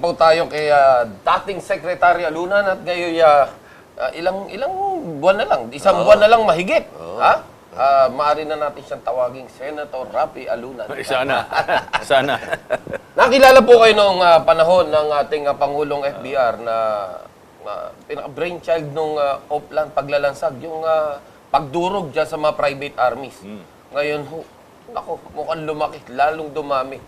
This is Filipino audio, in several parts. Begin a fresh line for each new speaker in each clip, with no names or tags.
po tayo kay dating Secretary Alunan at ngayon ilang buwan na lang, isang buwan na lang mahigit. Ha? Maaari na natin siyang tawaging Senator Raffy Alunan.
Sana. Sana.
Nakilala po kayo noong panahon ng ating Pangulong FBR na pinaka-brainchild nung Oplan paglalansag, yung pagdurog dyan sa mga private armies. Ngayon ho, nako, mukhang lumaki, lalong dumami.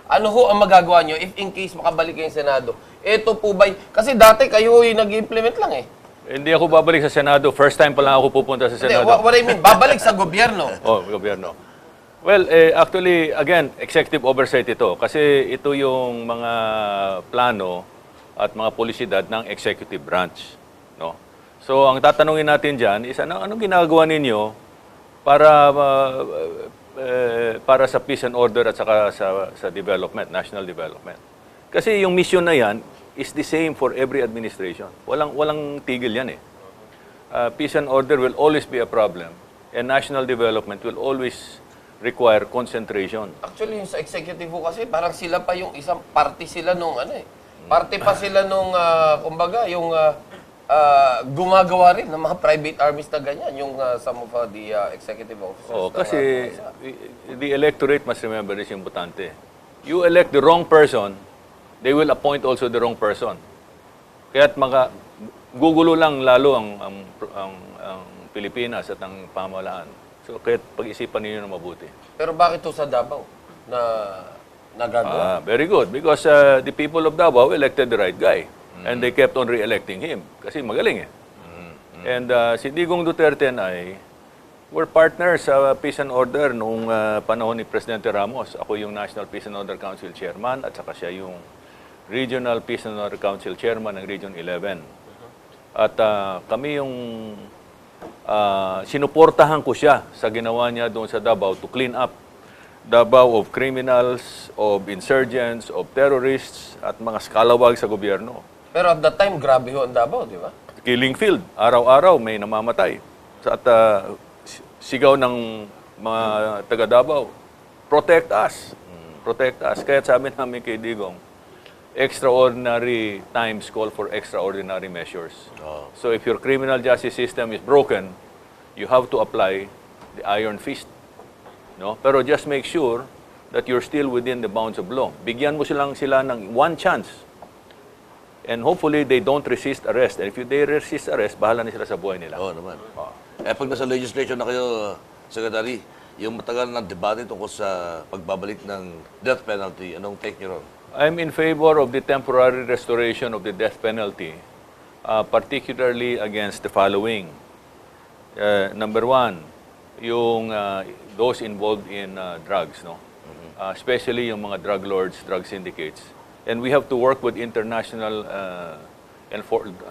Ano ho ang magagawa nyo if in case makabalik kayo sa Senado? Ito po ba, kasi dati kayo nag-implement lang eh.
Hindi ako babalik sa Senado. First time pa lang ako pupunta sa
Hindi,
Senado.
what I mean, babalik sa gobyerno.
Gobyerno. Well, actually, again, executive oversight ito. Kasi ito yung mga plano at mga polisidad ng executive branch. No? So, ang tatanungin natin dyan is, anong ginagawa ninyo para sa peace and order at saka sa development, national development? Kasi yung mission na yan is the same for every administration. Walang tigil yan eh. Peace and order will always be a problem. And national development will always require concentration.
Actually, yung sa executive po kasi, parang sila pa yung isang party sila nung party pa sila nung, kumbaga, yung gumagawa rin ng mga private armies na ganyan, yung some of the executive officers.
Kasi the electorate must remember this importante. You elect the wrong person, they will appoint also the wrong person. Kaya't gugulo lang lalo ang Pilipinas at ang pamahalaan. So, kaya't pag-isipan niyo na mabuti.
Pero bakit to sa Davao na nagagawa?
Very good. Because the people of Davao elected the right guy. And they kept on re-electing him. Kasi magaling eh. And si Digong Duterte and I were partners sa Peace and Order noong panahon ni Presidente Ramos. Ako yung National Peace and Order Council Chairman at saka siya yung Regional Peace and Order Council Chairman ng Region 11. At kami yung sinuportahan ko siya sa ginawa niya doon sa Davao to clean up Davao of criminals, of insurgents, of terrorists, at mga skalawag sa gobyerno.
Pero at that time, grabe ho ang Davao, di ba?
Killing field. Araw-araw may namamatay. At sigaw ng mga taga Davao, protect us. Protect us. Kaya sabi namin kay Digong, extraordinary times call for extraordinary measures. So if your criminal justice system is broken, you have to apply the iron fist. No? Pero just make sure that you're still within the bounds of law. Bigyan mo sila ng one chance. And hopefully they don't resist arrest. And if they resist arrest, bahala na sila sa buhay nila.
Oo naman. Pag nasa legislation na kayo, Secretary, yung matagal na debate tungkol sa pagbabalik ng death penalty, anong take nyo ron?
I'm in favor of the temporary restoration of the death penalty, particularly against the following. Number one, yung those involved in drugs, no? Especially yung mga drug lords, drug syndicates. And we have to work with international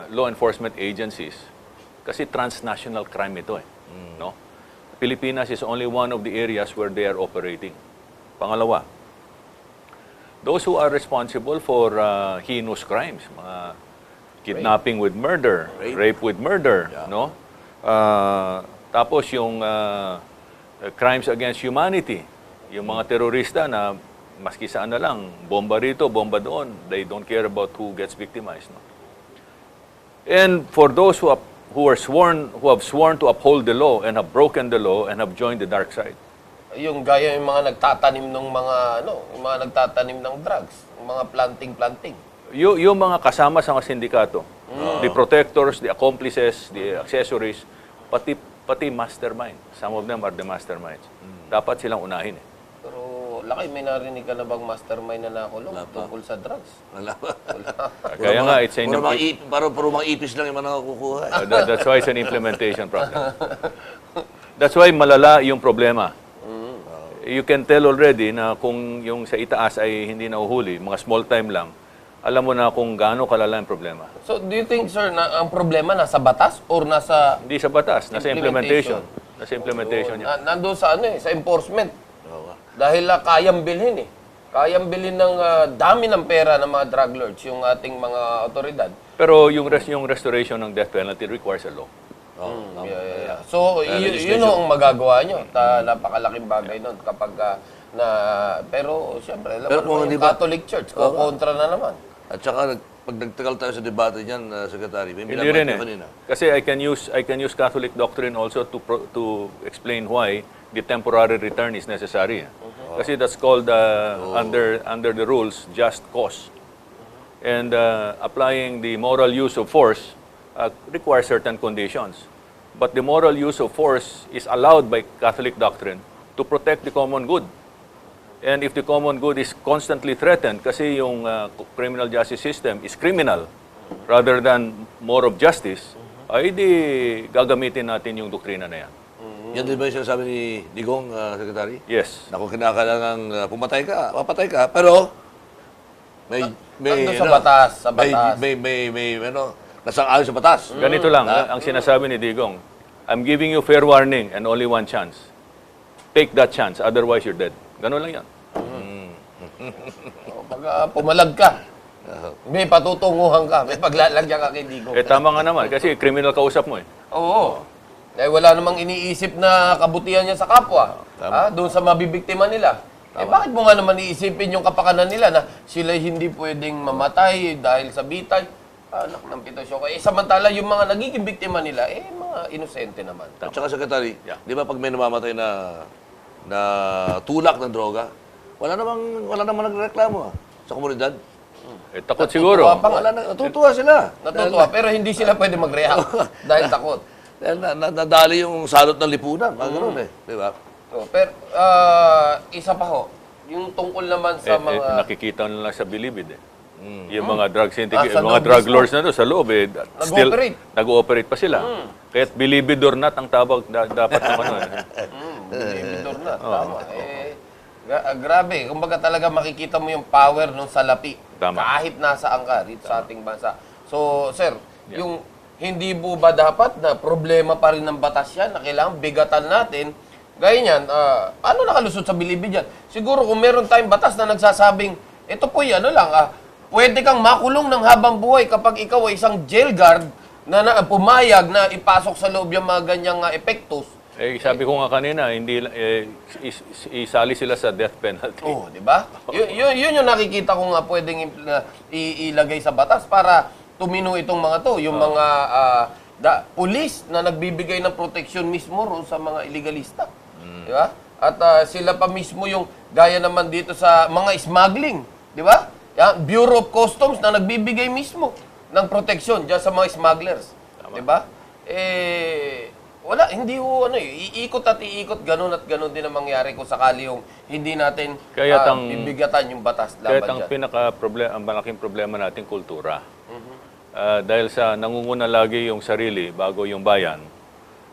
law enforcement agencies kasi transnational crime ito eh. No? Pilipinas is only one of the areas where they are operating. Pangalawa, those who are responsible for heinous crimes, mga kidnapping with murder, rape with murder, no? Tapos yung crimes against humanity, yung mga terorista na maski saan na lang, bomba rito, bomba doon, they don't care about who gets victimized, no? And for those who have sworn to uphold the law and have broken the law and have joined the dark side.
Yung gaya yung mga nagtatanim ng yung mga nagtatanim ng drugs, yung mga planting.
Yung mga kasama sa mga sindikato, the protectors, the accomplices, the accessories, pati mastermind. Some of them are the masterminds. Dapat silang unahin eh.
Pero laki, may narinig ka na bang mastermind na nakulong tungkol sa drugs?
Wala ba?
Kaya nga, it's an
Puro mga ipis lang yung mga nakukuha.
that's why it's an implementation problem. That's why malala yung problema. You can tell already na kung yung sa itaas ay hindi nahuhuli, mga small time lang, alam mo na kung gaano kalala yung problema.
So, do you think, sir, na ang problema nasa batas or nasa...
Hindi sa batas, nasa implementation. Nasa implementation niya.
Nandun sa sa enforcement. Dahil kayang bilhin eh. Kayang bilhin ng dami ng pera ng mga drug lords, yung ating mga otoridad.
Pero yung restoration ng death penalty requires a law.
Yeah. So, yun ang magagawa nyo. Napakalaking bagay nun kapag pero siyempre, alam
Pero
mo
kung
naman
hindi
yung
ba-
Catholic Church, kontra na naman.
At saka, pag nagtagal tayo sa debate niyan, Secretary, may
Hindi rin
binabanggit
eh.
kanina.
Kasi I can use Catholic doctrine also to explain why the temporary return is necessary. Kasi that's called under the rules just cause. And applying the moral use of force requires certain conditions. But the moral use of force is allowed by Catholic doctrine to protect the common good. And if the common good is constantly threatened, kasi yung criminal justice system is criminal rather than more of justice, ay di gagamitin natin yung doktrina na yan.
Yan din ba yung sinasabi ni Digong, Secretary?
Yes.
Na kung kinakailangan pumatay ka, papatay ka, pero
Nandun sa batas, sa batas.
may nasang-ayon sa batas.
Ganito lang, ang sinasabi ni Digong, I'm giving you fair warning and only one chance. Take that chance, otherwise you're dead. Ganun lang yan.
Pag pumalag ka, may patutunguhan ka, may paglalagyan ka kay Digo.
Tama nga naman, kasi criminal kausap mo eh.
Oo. Eh, wala namang iniisip na kabutihan niya sa kapwa. Doon sa mabibiktima nila. Bakit mo nga naman iisipin yung kapakanan nila na sila hindi pwedeng mamatay dahil sa bitay? Anak ng pitasyo ko. Samantala yung mga nagiging biktima nila, mga inosente naman.
At saka, Secretary, di ba pag may namamatay na tulak ng droga, wala namang nagreklamo sa komunidad.
Takot siguro.
Natutuwa sila.
Natutuwa, pero hindi sila pwede mag-react dahil takot.
Dahil nadali yung salot ng lipunan. Gano'n eh. Di ba?
Pero, isa pa ho, yung tungkol naman sa mga...
Nakikita nila sa bilibid eh. Yung mga drug syndicate,
sa
mga
loob
drug
mismo.
lords na doon sa loob eh, still
Nag-ooperate.
nag-ooperate pa sila. Kaya't bilibid or not ang tawag dapat naman.
Binibitor na, tama. Grabe, kumbaga talaga makikita mo yung power ng salapi.
Tama.
Kahit nasaan ka dito sa ating bansa. So, sir, yung hindi po ba dapat na problema pa rin ng batas yan na kailangan bigatan natin? Gaya niyan, ano nakalusot sa bilibid yan? Siguro kung meron tayong batas na nagsasabing, ito po yan, pwede kang makulong ng habang buhay kapag ikaw ay isang jail guard na pumayag na ipasok sa loob yung mga ganyang epektos.
Sabi ko nga kanina, hindi isali sila sa death penalty.
Oh, di ba? Yun yung nakikita ko nga pwedeng ilagay sa batas para tumino itong mga to, yung mga pulis na nagbibigay ng proteksyon mismo ron sa mga illegalista. Di ba? At sila pa mismo yung gaya naman dito sa mga smuggling, di ba? Bureau of Customs na nagbibigay mismo ng proteksyon diyan sa mga smugglers. Di ba? Wala, hindi ho, iikot at iikot, ganun at ganun din ang mangyari kung sakali yung hindi natin bibigatan yung batas laban
Kaya ang
dyan.
ang malaking problema natin, kultura. Dahil sa nangunguna lagi yung sarili bago yung bayan,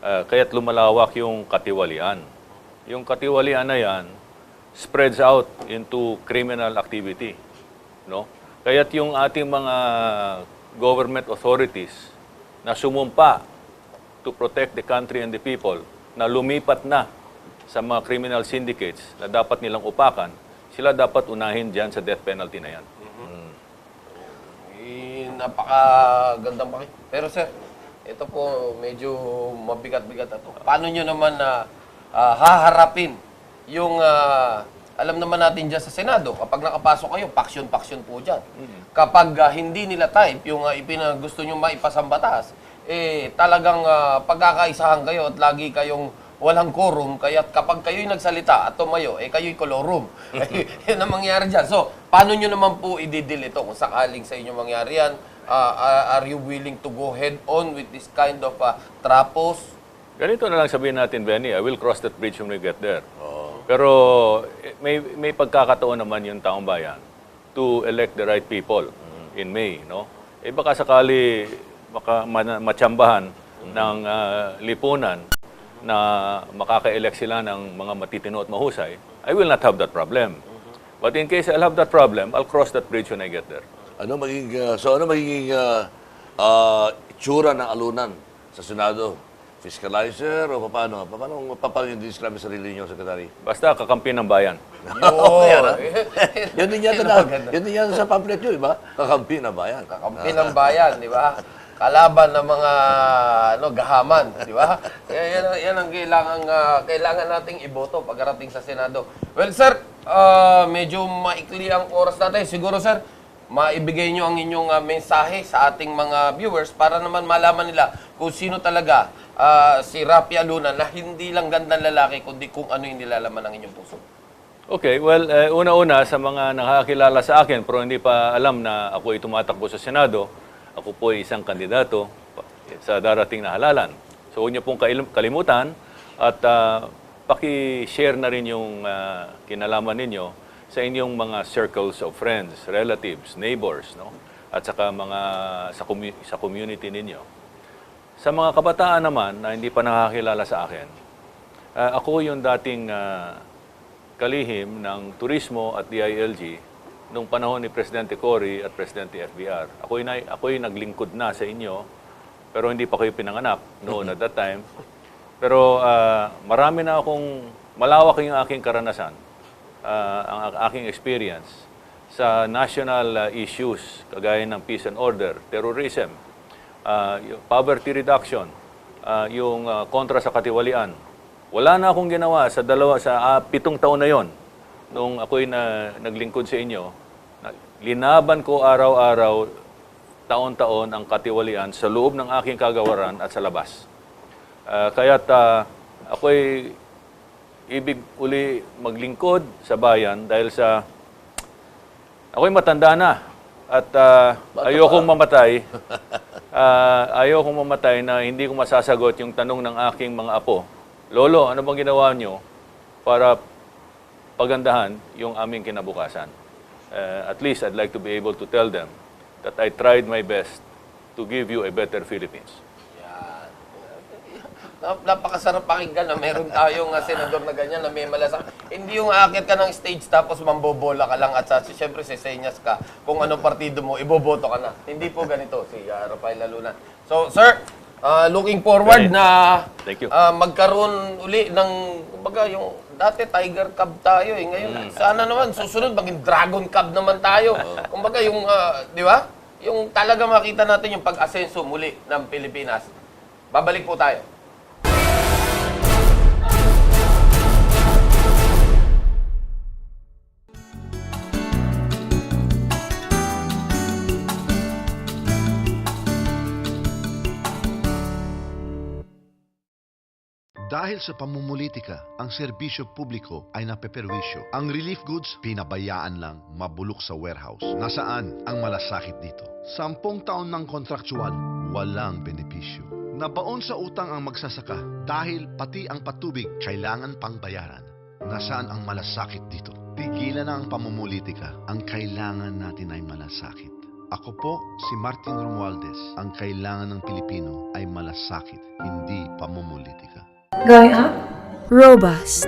kaya't lumalawak yung katiwalian. Yung katiwalian na yan spreads out into criminal activity. No? Kaya't yung ating mga government authorities na sumumpa to protect the country and the people, na lumipat na sa mga criminal syndicates na dapat nilang upakan, sila dapat unahin dyan sa death penalty na yan.
Napakagandang pakit. Pero sir, ito po medyo mabigat-bigat na to. Paano nyo naman na haharapin yung, alam naman natin dyan sa Senado, kapag nakapasok kayo, paksyon-paksyon po dyan. Kapag hindi nila type yung gusto nyo maipasang batas, talagang pagkakaisahan kayo at lagi kayong walang quorum, kaya kapag kayo'y nagsalita at tumayo, kayo'y kolorum. Yun ang mangyari dyan. So, paano nyo naman po i-deal ito kung sakaling sa inyo mangyari yan? Are you willing to go head on with this kind of trapos?
Ganito na lang sabihin natin, Benny, I will cross that bridge when we get there. Pero may pagkakataon naman yung taong bayan to elect the right people in May, no? Baka sakali matsambahan ng lipunan na makaka-elect sila ng mga matitino at mahusay, I will not have that problem. But in case I'll have that problem, I'll cross that bridge when I get there.
Ano magiging itsura ng alunan sa Senado? Fiscalizer o paano? Paano yung describe sa sarili niyo, Secretary?
Basta kakampi ng bayan.
Yun din yata sa pamphlet nyo, iba? Kakampi ng bayan.
Kakampi ng bayan, di ba? kalaban ng mga gahaman, di ba? Yan ang kailangan nating iboto pagkarating sa Senado. Well, sir, medyo maikli ang oras natin. Siguro, sir, maibigay nyo ang inyong mensahe sa ating mga viewers para naman malaman nila kung sino talaga si Raffy Luna na hindi lang gandang lalaki, kundi kung ano yung nilalaman ng inyong puso.
Okay, well, una-una sa mga nakakilala sa akin pero hindi pa alam na ako ay tumatakbo sa Senado, ako po ay isang kandidato sa darating na halalan. So huwag niyo pong kalimutan at paki-share na rin yung kinalaman ninyo sa inyong mga circles of friends, relatives, neighbors, no? At saka mga sa community ninyo. Sa mga kabataan naman na hindi pa nakakilala sa akin, ako yung dating kalihim ng turismo at DILG nung panahon ni Presidente Cory at Presidente FBR. Ako'y naglingkod na sa inyo, pero hindi pa kayo pinanganak noon at that time. Pero marami na malawak yung aking karanasan, ang aking experience sa national issues, kagaya ng peace and order, terrorism, poverty reduction, yung kontra sa katiwalian. Wala na akong ginawa sa 7 taon na yon nung ako'y naglingkod sa inyo. Linaban ko araw-araw, taon-taon ang katiwalian sa loob ng aking kagawaran at sa labas. Kaya't ako'y ibig uli maglingkod sa bayan dahil ako'y matanda na at ayokong mamatay. Ayokong mamatay na hindi ko masasagot yung tanong ng aking mga apo. Lolo, ano bang ginawa nyo para pagandahan yung aming kinabukasan? At least I'd like to be able to tell them that I tried my best to give you a better Philippines.
Yan. Napakasarap pakinggan na meron tayong senador na ganyan na may malasakit. Hindi yung aakyat ka ng stage tapos mambobola ka lang at siyempre sisenyas ka kung anong partido mo, iboboto ka na. Hindi po ganito si Raffy Luna. So, sir, looking forward na
Thank you.
magkaroon uli ng, kumbaga, yung dati Tiger Cub tayo eh. Ngayon, sana naman, susunod, maging Dragon Cub naman tayo. Kumbaga, yung, di ba? Yung talaga makita natin yung pag-asenso muli ng Pilipinas. Babalik po tayo.
Dahil sa pamumulitika, ang serbisyo publiko ay napeperwisyo. Ang relief goods, pinabayaan lang, mabulok sa warehouse. Nasaan ang malasakit dito? 10 taon ng kontraktual, walang benepisyo. Nabaon sa utang ang magsasaka dahil pati ang patubig kailangan pang bayaran. Nasaan ang malasakit dito? Tigilan na ang pamumulitika. Ang kailangan natin ay malasakit. Ako po si Martin Romualdez. Ang kailangan ng Pilipino ay malasakit, hindi pamumulitika.
Going up?
Robust.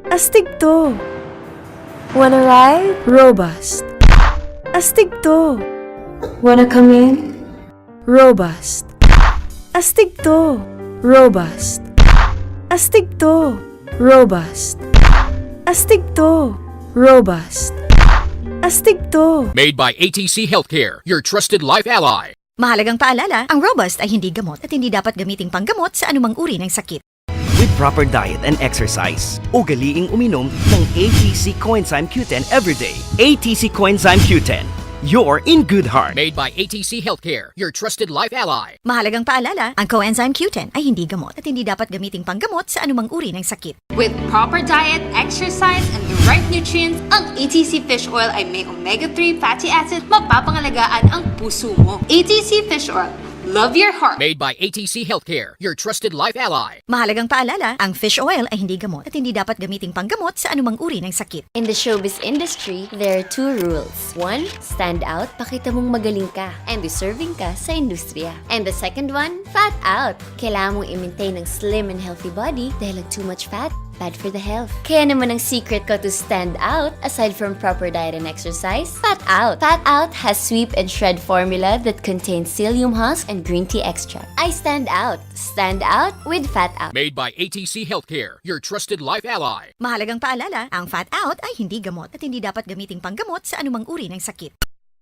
Astig to.
Wanna ride?
Robust. Astig to.
Wanna come in?
Robust. Astig to. Robust. Astig to. Robust. Astig to. Robust. Astig to.
Made by ATC Healthcare, your trusted life ally.
Mahalagang paalala, ang Robust ay hindi gamot at hindi dapat gamiting panggamot sa anumang uri ng sakit.
With proper diet and exercise, ugaliing uminom ng ATC Coenzyme Q10 everyday. ATC Coenzyme Q10, you're in good heart.
Made by ATC Healthcare, your trusted life ally.
Mahalagang paalala, ang Coenzyme Q10 ay hindi gamot at hindi dapat gamiting panggamot sa anumang uri ng sakit.
With proper diet, exercise, and the right nutrients, ang ATC Fish Oil ay may omega-3 fatty acid, mapapangalagaan ang puso mo. ATC Fish Oil, love your heart.
Made by ATC Healthcare, your trusted life ally.
Mahalagang paalala, ang fish oil ay hindi gamot at hindi dapat gamiting panggamot sa anumang uri ng sakit.
In the showbiz industry, there are 2 rules. 1, stand out, pakita mong magaling ka and deserving ka sa industriya. And the second one, fat out. Kailangan mong i-maintain ng slim and healthy body dahil too much fat, bad for the health. Kaya naman ang secret ko to stand out, aside from proper diet and exercise, Fat Out. Fat Out has sweep and shred formula that contains psyllium husk and green tea extract. I stand out. Stand out with Fat Out.
Made by ATC Healthcare, your trusted life ally.
Mahalagang paalala, ang Fat Out ay hindi gamot at hindi dapat gamiting panggamot sa anumang uri ng sakit.